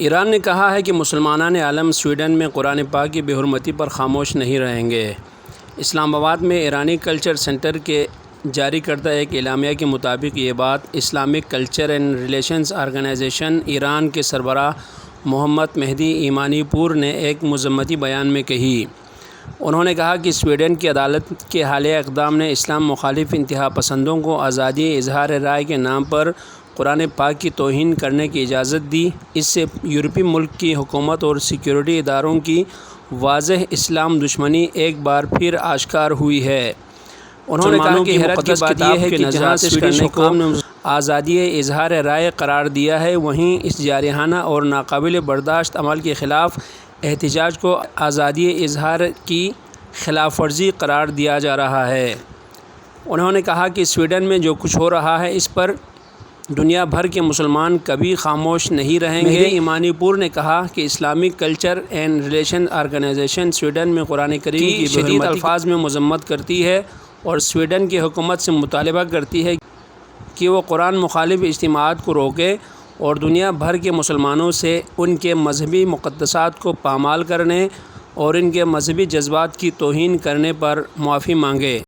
ایران نے کہا ہے کہ مسلمانان عالم سویڈن میں قرآن پاک کی بے حرمتی پر خاموش نہیں رہیں گے۔ اسلام آباد میں ایرانی کلچر سینٹر کے جاری کردہ ایک اعلامیہ کے مطابق یہ بات Islamic culture and relations organization Iran کے سربراہ محمد مہدی ایمانی پور نے ایک مذمتی بیان میں کہی۔ انہوں نے کہا کہ سویڈن کی عدالت کے حالیہ اقدام نے اسلام مخالف انتہا پسندوں کو آزادی اظہار رائے کے نام پر قرآن پاک کی توہین کرنے کی اجازت دی۔ اس سے یورپی ملک کی حکومت اور سیکورٹی اداروں کی واضح اسلام دشمنی ایک بار پھر آشکار ہوئی ہے۔ انہوں نے کہا کہ حیرت کی بات یہ ہے کہ جہاں سویڈش حکام نے آزادی اظہار رائے قرار دیا ہے، وہیں اس جارحانہ اور ناقابل برداشت عمل کے خلاف احتجاج کو آزادی اظہار کی خلاف ورزی قرار دیا جا رہا ہے۔ انہوں نے کہا کہ سویڈن میں جو کچھ ہو رہا ہے اس پر دنیا بھر کے مسلمان کبھی خاموش نہیں رہیں گے۔ ایمانی پور نے کہا کہ Islamic culture and relation organization Sweden میں قرآن کریم کی شدید الفاظ میں مذمت کرتی ہے اور سویڈن کی حکومت سے مطالبہ کرتی ہے کہ وہ قرآن مخالف اجتماعات کو روکے اور دنیا بھر کے مسلمانوں سے ان کے مذہبی مقدسات کو پامال کرنے اور ان کے مذہبی جذبات کی توہین کرنے پر معافی مانگے۔